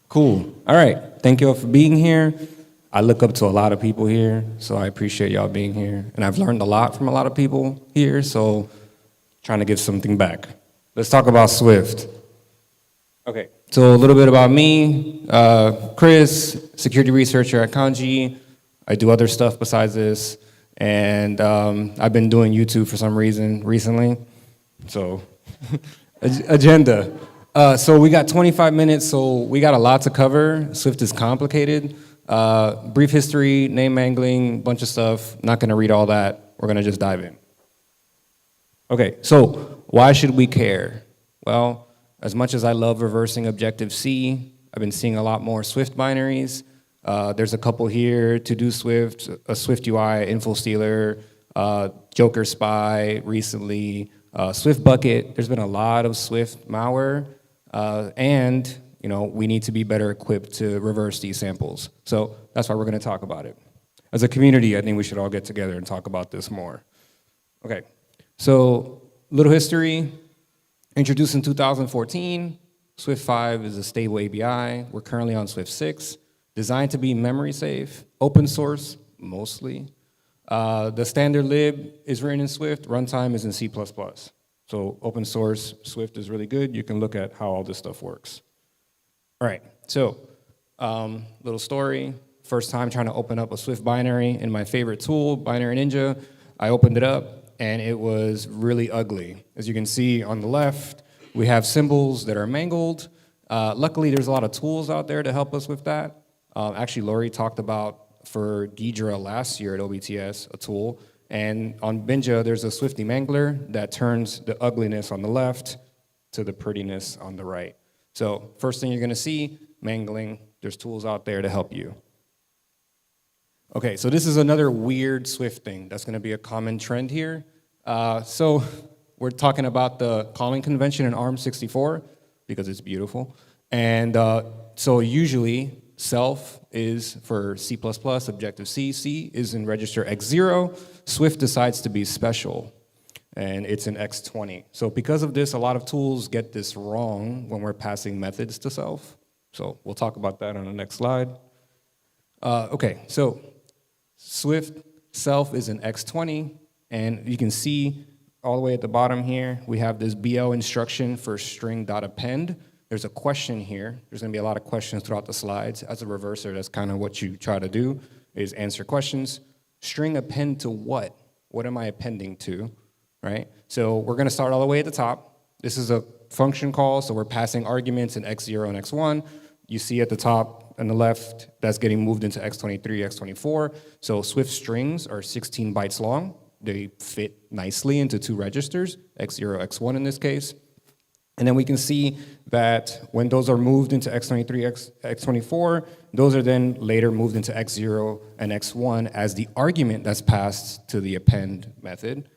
Cool. All right. Thank you all for being here. I look up to a lot of people here, so I appreciate y'all being here. And I've learned a lot from a lot of people here, so trying to give something back. Let's talk about Swift. Okay, so a little bit about me. Chris, security researcher at Kandji. I do other stuff besides this. And I've been doing YouTube for some reason recently. So, agenda. So we got 25 minutes, so we got a lot to cover. Swift is complicated. Brief history, name mangling, bunch of stuff. Not gonna read all that. We're gonna just dive in. Okay, so why should we care? Well, as much as I love reversing ObjC, I've been seeing a lot more Swift binaries. There's a couple here, to do Swift, a Swift UI, info stealer, Joker spy recently, Swift bucket. There's been a lot of Swift malware, and we need to be better equipped to reverse these samples. So that's why we're going to talk about it. As a community, I think we should all get together and talk about this more. Okay, so little history. Introduced in 2014, Swift 5 is a stable ABI. We're currently on Swift 6. Designed to be memory safe, open source, mostly. The standard lib is written in Swift, runtime is in C++. So open source, Swift is really good. You can look at how all this stuff works. All right, so little story. First time trying to open up a Swift binary in my favorite tool, Binary Ninja. I opened it up and it was really ugly. As you can see on the left, we have symbols that are mangled. Luckily, there's a lot of tools out there to help us with that. Actually, Lori talked about, for Ghidra last year at OBTS, a tool. And on Binja, there's a Swift demangler that turns the ugliness on the left to the prettiness on the right. So first thing you're going to see, mangling. There's tools out there to help you. Okay, so this is another weird Swift thing that's going to be a common trend here. So we're talking about the calling convention in ARM64 because it's beautiful. And so usually self is for C++, Objective-C. C is in register X0. Swift decides to be special, and it's in X20. So because of this, a lot of tools get this wrong when we're passing methods to self. So we'll talk about that on the next slide. Okay, so Swift self is in X20, and you can see all the way at the bottom here, we have this BL instruction for string.append. There's a question here. There's going to be a lot of questions throughout the slides. As a reverser, that's kind of what you try to do, is answer questions. String append to what? What am I appending to, right? So we're going to start all the way at the top. This is a function call, so we're passing arguments in X0 and X1. You see at the top on the left, that's getting moved into X23, X24. So Swift strings are 16 bytes long. They fit nicely into two registers, X0, X1 in this case. And then we can see that when those are moved into X23, X24, those are then later moved into X0 and X1 as the argument that's passed to the append method.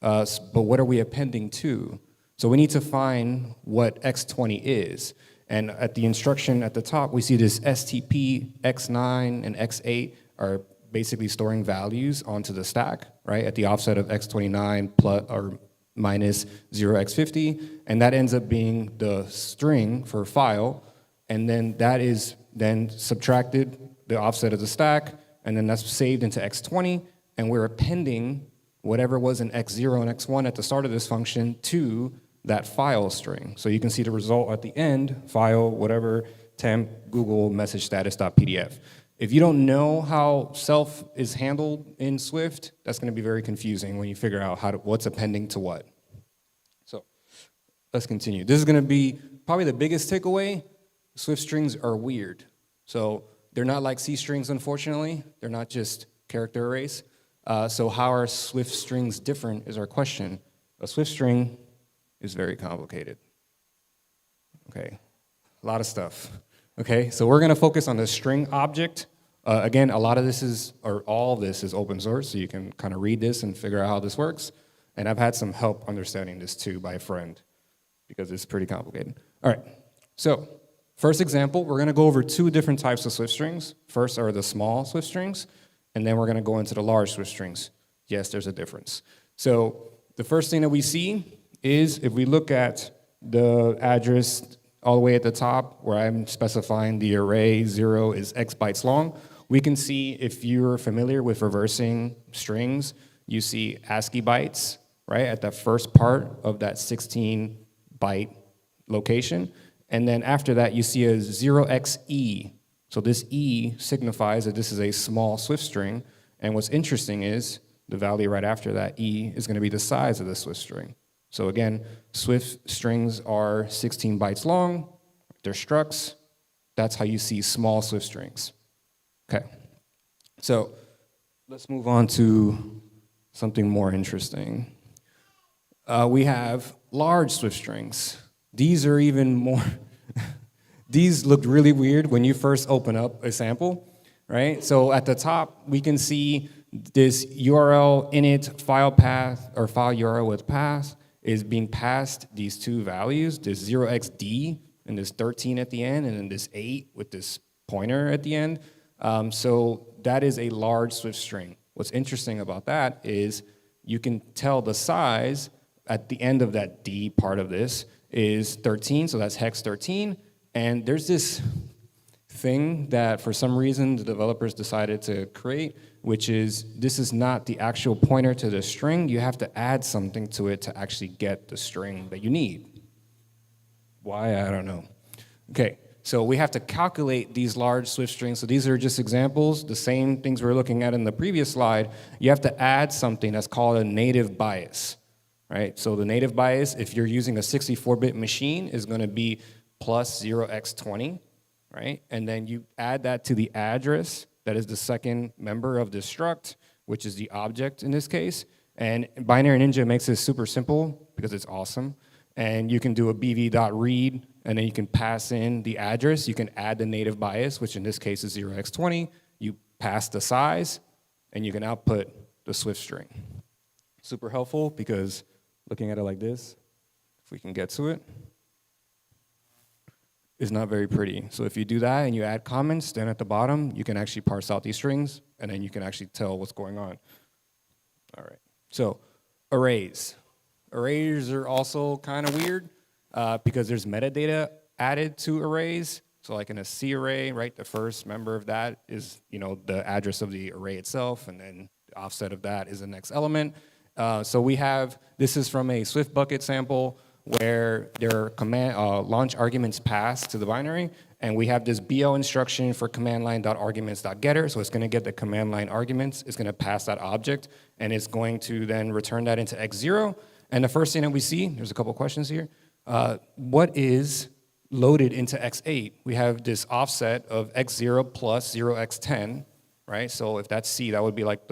But what are we appending to? So we need to find what X20 is. And at the instruction at the top, we see this STP, X9, and X8 are basically storing values onto the stack, right, at the offset of X29 plus or minus 0x50, and that ends up being the string for file, and then that is then subtracted, the offset of the stack, and then that's saved into X20, and we're appending whatever was in X0 and X1 at the start of this function to that file string. So you can see the result at the end, file, whatever, temp, Google, message status.pdf. If you don't know how self is handled in Swift, that's going to be very confusing when you figure out what's appending to what. So let's continue. This is going to be probably the biggest takeaway. Swift strings are weird. So they're not like C strings, unfortunately. They're not just character arrays. So how are Swift strings different is our question. A Swift string is very complicated. Okay, a lot of stuff. Okay, so we're going to focus on the string object. Again, a lot of this is, or all of this is open source, so you can kind of read this and figure out how this works. And I've had some help understanding this too by a friend, because it's pretty complicated. All right, so first example, we're going to go over two different types of Swift strings. First are the small Swift strings, and then we're going to go into the large Swift strings. Yes, there's a difference. So the first thing that we see is if we look at the address all the way at the top where I'm specifying the array 0 is X bytes long, we can see if you're familiar with reversing strings, you see ASCII bytes, right, at the first part of that 16 byte location. And then after that, you see a 0xe. So this E signifies that this is a small Swift string. And what's interesting is the value right after that E is going to be the size of the Swift string. So again, Swift strings are 16 bytes long. They're structs. That's how you see small Swift strings. Okay. So let's move on to something more interesting. We have large Swift strings. These are even more, these look really weird when you first open up a sample, right? So at the top, we can see this URL init file path, or file URL with path, is being passed these two values, this 0xd and this 13 at the end, and then this 8 with this pointer at the end. So that is a large Swift string. What's interesting about that is you can tell the size at the end of that D part of this is 13, so that's hex 13. And there's this thing that for some reason the developers decided to create, which is this is not the actual pointer to the string. You have to add something to it to actually get the string that you need. Why? I don't know. Okay, so we have to calculate these large Swift strings. So these are just examples, the same things we were looking at in the previous slide. You have to add something that's called a native bias. Right? So the native bias, if you're using a 64-bit machine, is going to be plus 0x20, right? And then you add that to the address that is the second member of the struct, which is the object in this case. And Binary Ninja makes this super simple because it's awesome. And you can do a bv.read, and then you can pass in the address. You can add the native bias, which in this case is 0x20. You pass the size, and you can output the Swift string. Super helpful because looking at it like this, if we can get to it, is not very pretty. So if you do that and you add comments, then at the bottom, you can actually parse out these strings, and then you can actually tell what's going on. All right, so arrays. Arrays are also kind of weird because there's metadata added to arrays. So like in a C array, right, the first member of that is, the address of the array itself, and then the offset of that is the next element. So we have, this is from a Swift bucket sample where there are command launch arguments passed to the binary, and we have this BL instruction for command line.arguments.getter, so it's going to get the command line arguments, it's going to pass that object, and it's going to then return that into X0. And the first thing that we see, there's a couple questions here, what is loaded into X8? We have this offset of X0 plus 0x10, right? So if that's C, that would be like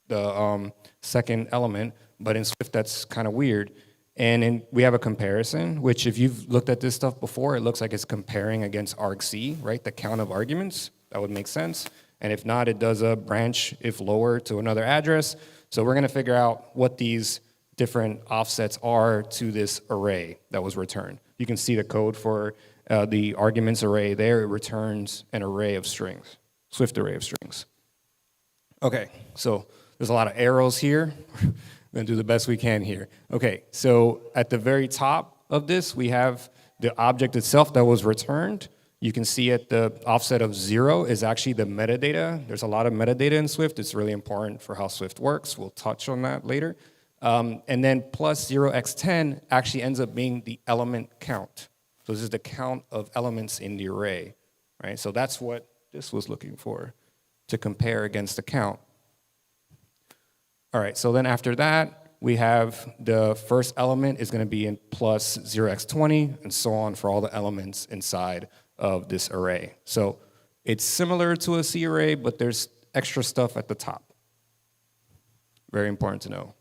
the second element, but in Swift that's kind of weird. And we have a comparison, which if you've looked at this stuff before, it looks like it's comparing against argc, right? The count of arguments, that would make sense. And if not, it does a branch if lower to another address. So we're gonna figure out what these different offsets are to this array that was returned. You can see the code for the arguments array there. It returns an array of strings, Swift array of strings. Okay, so there's a lot of arrows here. We're gonna do the best we can here. Okay, so at the very top of this, we have the object itself that was returned. You can see at the offset of 0 is actually the metadata. There's a lot of metadata in Swift. It's really important for how Swift works. We'll touch on that later. And then plus 0x10 actually ends up being the element count. So this is the count of elements in the array, right? So that's what this was looking for, to compare against the count. All right, so then after that, we have the first element is going to be in plus 0x20, and so on for all the elements inside of this array. So it's similar to a C array, but there's extra stuff at the top. Very important to know.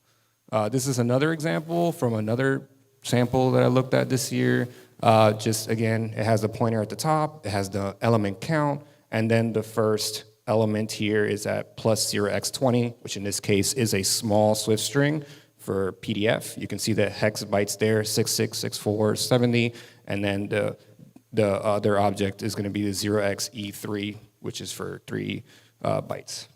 This is another example from another sample that I looked at this year. Just again, it has the pointer at the top, it has the element count, and then the first element here is at plus 0x20, which in this case is a small Swift string for PDF. You can see the hex bytes there, 666470, and then the other object is going to be the 0xe3, which is for 3 bytes.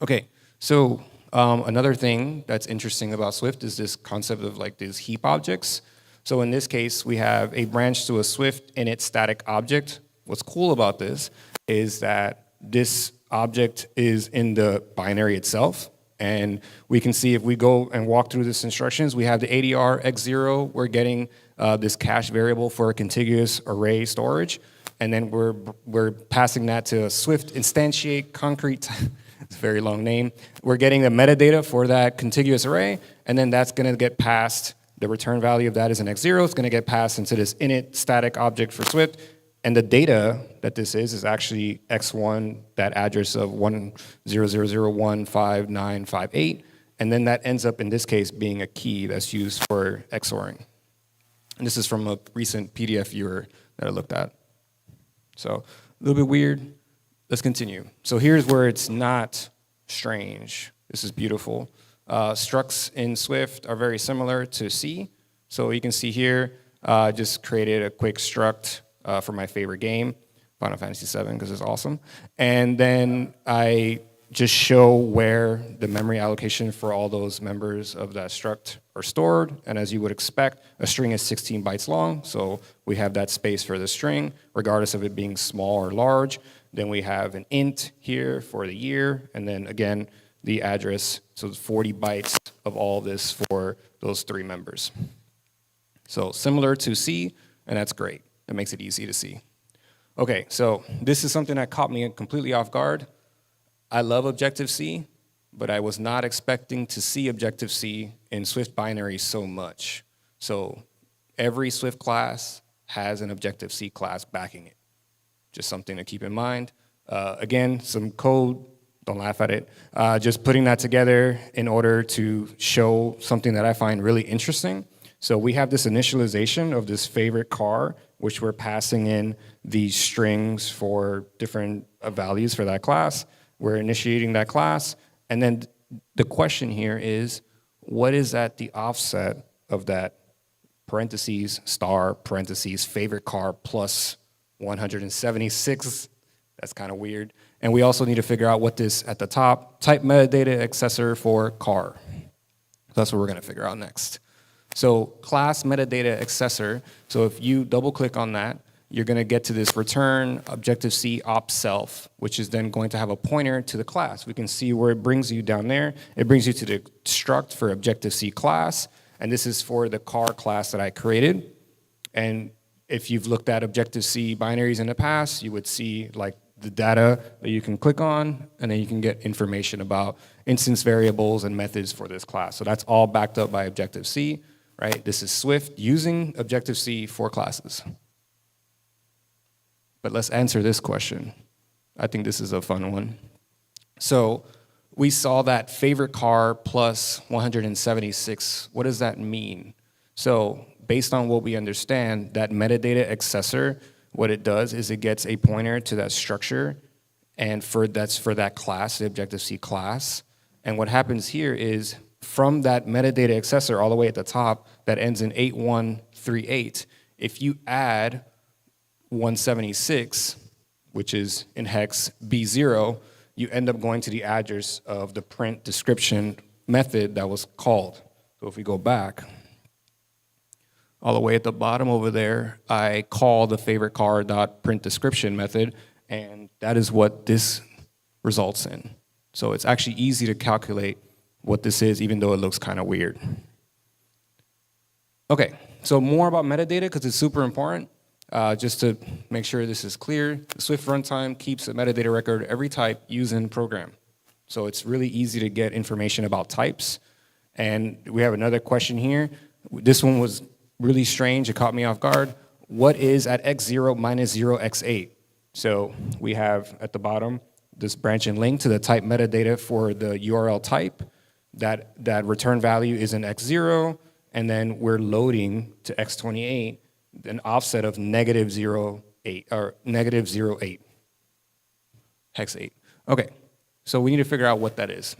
Okay, so Another thing that's interesting about Swift is this concept of like these heap objects. So in this case, we have a branch to a Swift init static object. What's cool about this is that this object is in the binary itself. And we can see if we go and walk through this instructions, we have the ADR x0, we're getting this cache variable for a contiguous array storage. And then we're passing that to a Swift instantiate concrete, it's a very long name. We're getting the metadata for that contiguous array, and then that's gonna get passed, the return value of that is an x0, it's gonna get passed into this init static object for Swift, and the data that this is actually x1, that address of 100015958, and then that ends up in this case being a key that's used for XORing. And this is from a recent PDF viewer that I looked at. So a little bit weird. Let's continue. So here's where it's not strange. This is beautiful. Structs in Swift are very similar to C. So you can see here, just created a quick struct for my favorite game, Final Fantasy VII, because it's awesome. And then I just show where the memory allocation for all those members of that struct are stored. And as you would expect, a string is 16 bytes long, so we have that space for the string, regardless of it being small or large. Then we have an int here for the year, and then again, the address, so it's 40 bytes of all this for those three members. So similar to C, and that's great. That makes it easy to see. Okay, so this is something that caught me completely off guard. I love Objective-C, but I was not expecting to see Objective-C in Swift binary so much. So every Swift class has an Objective-C class backing it. Just something to keep in mind. Again, some code, don't laugh at it. Just putting that together in order to show something that I find really interesting. So we have this initialization of this favorite car, which we're passing in these strings for different values for that class. We're initiating that class, and then the question here is, what is at the offset of that parentheses, star, parentheses, favorite car plus 176? That's kind of weird. And we also need to figure out what this at the top, type metadata accessor for car. That's what we're gonna figure out next. So class metadata accessor, so if you double click on that, you're gonna get to this return Objective-C op self, which is then going to have a pointer to the class. We can see where it brings you down there. It brings you to the struct for Objective-C class, and this is for the car class that I created. And if you've looked at Objective-C binaries in the past, you would see like the data that you can click on, and then you can get information about instance variables and methods for this class. So that's all backed up by Objective-C, right? This is Swift using Objective-C for classes. But let's answer this question. I think this is a fun one. So we saw that favorite car plus 176. What does that mean? So based on what we understand, that metadata accessor, what it does is it gets a pointer to that structure, and that's for that class, the Objective-C class. And what happens here is from that metadata accessor all the way at the top that ends in 8138, if you add 176, which is in hex B0, you end up going to the address of the print description method that was called. So if we go back, all the way at the bottom over there, I call the favorite car.print description method, and that is what this results in. So it's actually easy to calculate what this is, even though it looks kind of weird. Okay, so more about metadata, because it's super important. Just to make sure this is clear, the Swift runtime keeps a metadata record of every type used in the program. So it's really easy to get information about types. And we have another question here. This one was really strange, it caught me off guard. What is at x0 minus 0 x8? So we have at the bottom this branch and link to the type metadata for the URL type. That return value is in x0, and then we're loading to x28 an offset of negative 0.8 or negative 0.8, hex 8. Okay, so we need to figure out what that is.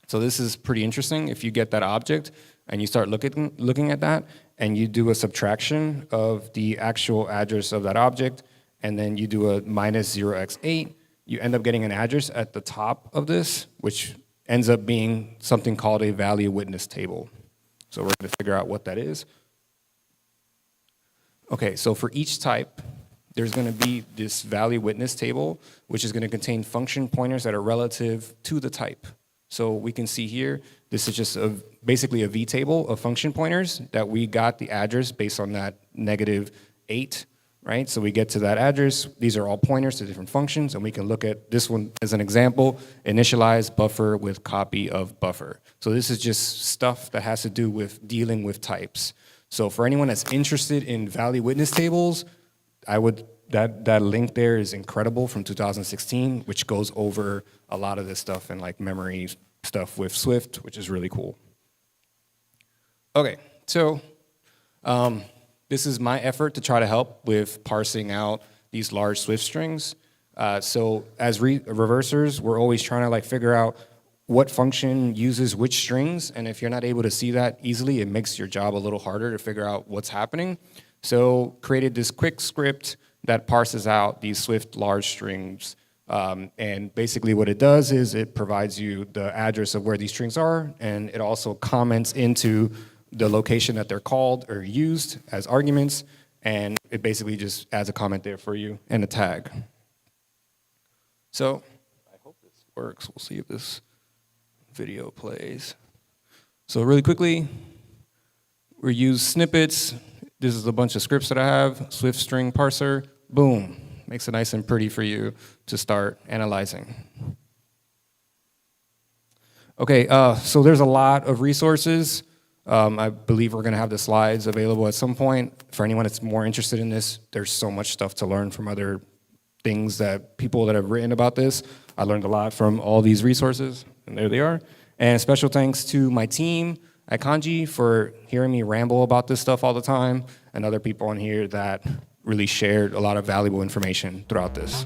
So this is pretty interesting. If you get that object and you start looking at that, and you do a subtraction of the actual address of that object, and then you do a minus 0x8, you end up getting an address at the top of this, which ends up being something called a value witness table. So we're going to figure out what that is. Okay, so for each type, there's going to be this value witness table, which is going to contain function pointers that are relative to the type. So we can see here, this is just basically a V table of function pointers that we got the address based on that -8, right? So we get to that address. These are all pointers to different functions, and we can look at this one as an example, initialize buffer with copy of buffer. So this is just stuff that has to do with dealing with types. So for anyone that's interested in value witness tables, that link there is incredible from 2016, which goes over a lot of this stuff and like memory stuff with Swift, which is really cool. Okay, so this is my effort to try to help with parsing out these large Swift strings. So as reversers, we're always trying to like figure out what function uses which strings, and if you're not able to see that easily, it makes your job a little harder to figure out what's happening. So created this quick script that parses out these Swift large strings. And basically what it does is it provides you the address of where these strings are, and it also comments into the location that they're called or used as arguments, and it basically just adds a comment there for you and a tag. So I hope this works. We'll see if this video plays. So really quickly, we use snippets. This is a bunch of scripts that I have, Swift string parser, boom. Makes it nice and pretty for you to start analyzing. Okay, so there's a lot of resources. I believe we're gonna have the slides available at some point. For anyone that's more interested in this, there's so much stuff to learn from other things that people that have written about this. I learned a lot from all these resources, and there they are. And special thanks to my team at Kandji for hearing me ramble about this stuff all the time, and other people on here that really shared a lot of valuable information throughout this.